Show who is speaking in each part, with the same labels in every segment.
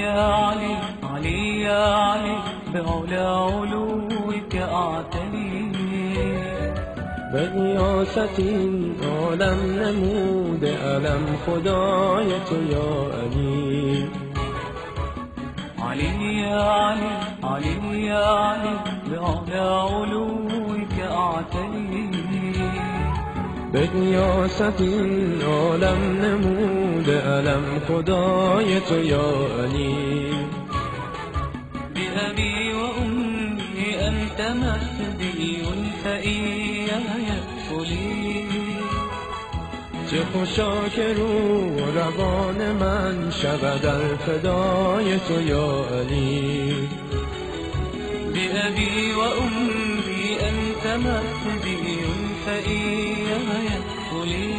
Speaker 1: يا علي علي يا علي بعلى علوك أعتلي.
Speaker 2: بریاست این عالم نموده علم خدای تو یا علی.
Speaker 1: علي يا علي علي يا علي بعلى علوك أعتلي.
Speaker 2: بریاست این عالم نموده علم خدای تو یا علی.
Speaker 1: بأبي وأمي أنت مهدي فإياي ادخلي.
Speaker 2: چه خوشا که رو روان من شود در فدای تو یا علی.
Speaker 1: بأبي وأمي أنت مهدي فإياي ادخلي.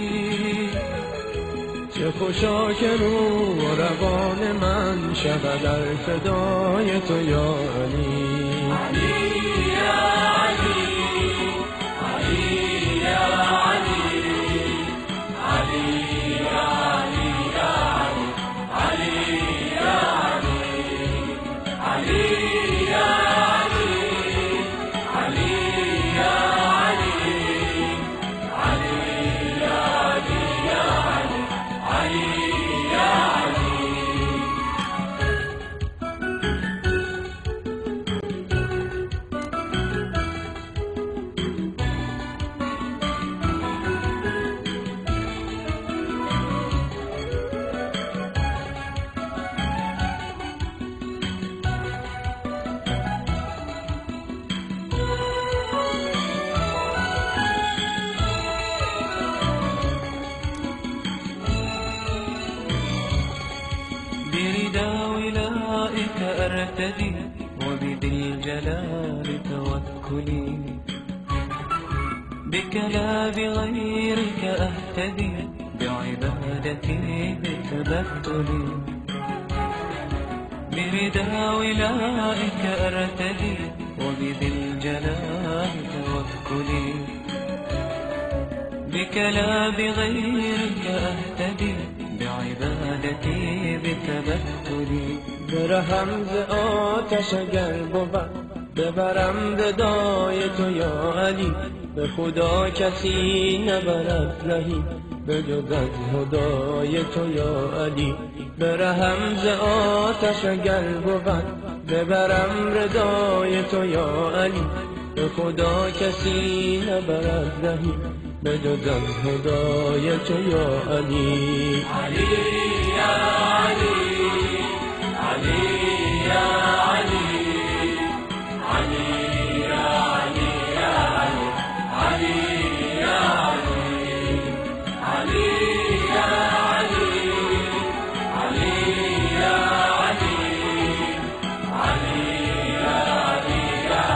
Speaker 2: چه خوشا که رو روان من شود در فدای تو یا علی.
Speaker 1: علي يا علي علي يا علي علي يا علي يا علي علي يا علي علي يا علي علي يا علي علي يا علي. بردا ولائك أرتدي وبذي الجلال توكلي. بك لا بغيرك أهتدي بعبادتي بتبتلي. بردا ولائك أرتدي وبذي الجلال توكلي. بك لا بغيرك أهتدي بعبادتي بتبتلي.
Speaker 2: برهم ز آتش اگر بود ببرم ردای تو یا علی. به خدا کسی نبرد رهی به جز از هدای تو یا علی. برهم ز آتش اگر بود ببرم ردای تو یا علی. به خدا کسی نبرد رهی به جز از هدای تو یا علی.
Speaker 1: علي يا علي علي يا علي علي يا علي يا علي يا علي علي يا علي علي يا علي علي يا علي يا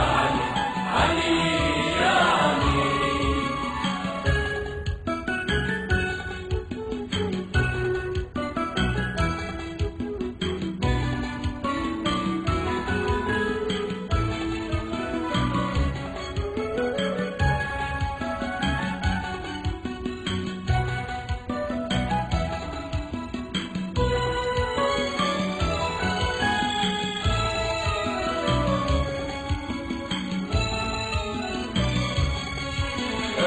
Speaker 1: علي يا علي.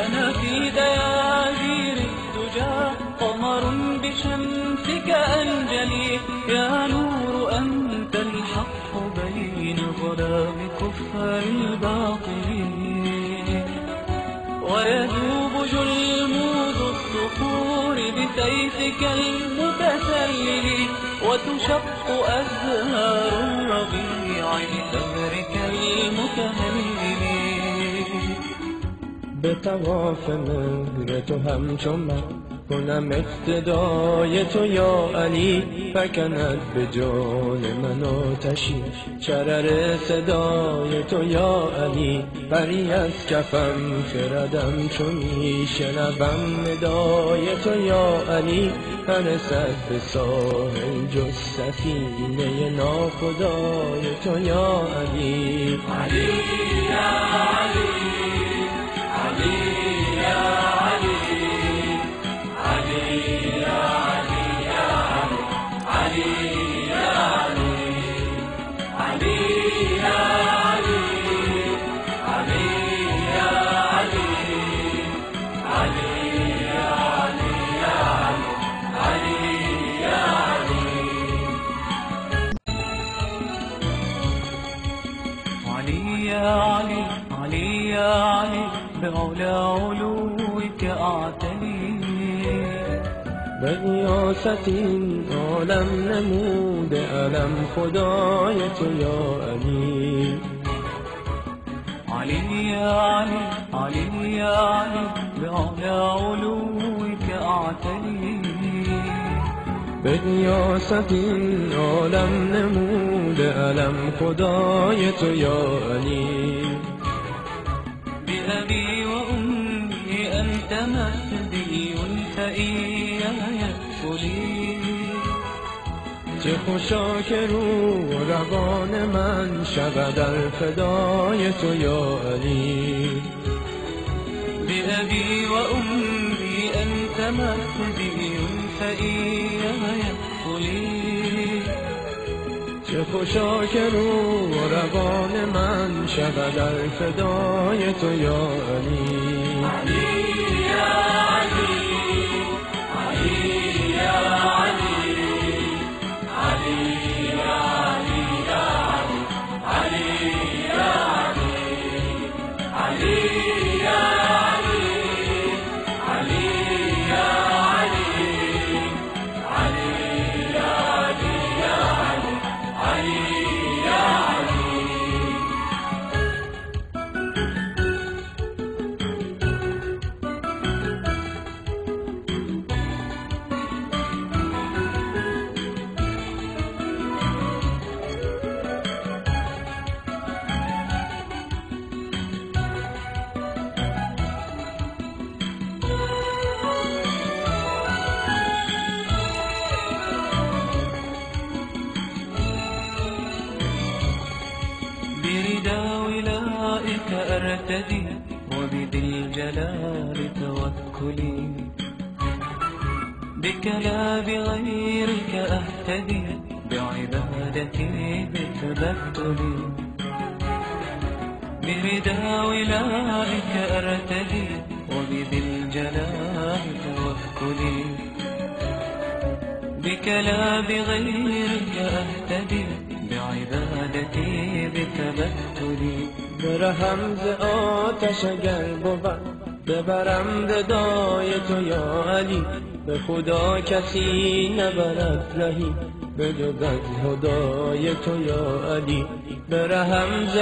Speaker 1: أنا في دياجير الدجى قمر بشمسك أنجلي. يا نور أنت الحق بين ظلام كفار الباطل. ويذوب جلمود الصخور بسيفك المتسلل. وتشق أزهار الربيع بثمرك المتهلل.
Speaker 2: به طواف مهر تو همچون من کنم اقتدای تو یا علی. فکند به جان من آتشی شرر صدای تو یا علی. پری از کفم خردم چون میشنوم ندای تو یا علی. نرسد به ساحل جز سفینه ناخدای تو یا علی.
Speaker 1: علي يا علي علي يا علي علي يا علي يا علي علي يا علي على علوك أعتلي
Speaker 2: به ریاست این عالم نموده علم خدای تو یا علی.
Speaker 1: علي يا علي علي يا علي بعلى علوك أعتلي
Speaker 2: به ریاست این عالم نموده علم خدای تو یا علی.
Speaker 1: بأبي وأمي أنت مهدي فإياي ادخلي
Speaker 2: چه خوشا که رو روان من شود در فدای تو یا علی.
Speaker 1: بأبي وأمي أنت مهدي فإياي ادخلي
Speaker 2: چه خوشا که رو روان من شود در فدای تو یا علی.
Speaker 1: بردا ولائك أرتدي وبذي الجلال توكلي بك لا بغيرك أهتدي بعبادتي بتبتلي بردا ولائك أرتدي وبذي الجلال توكلي بك لا بغيرك أهتدي بعبادتي بتبتلي
Speaker 2: برهم ز آتش اگر بود ببرم ردای تو یا علی. به خدا کسی نبرد رهی به جز از هدای تو یا علی. برهم ز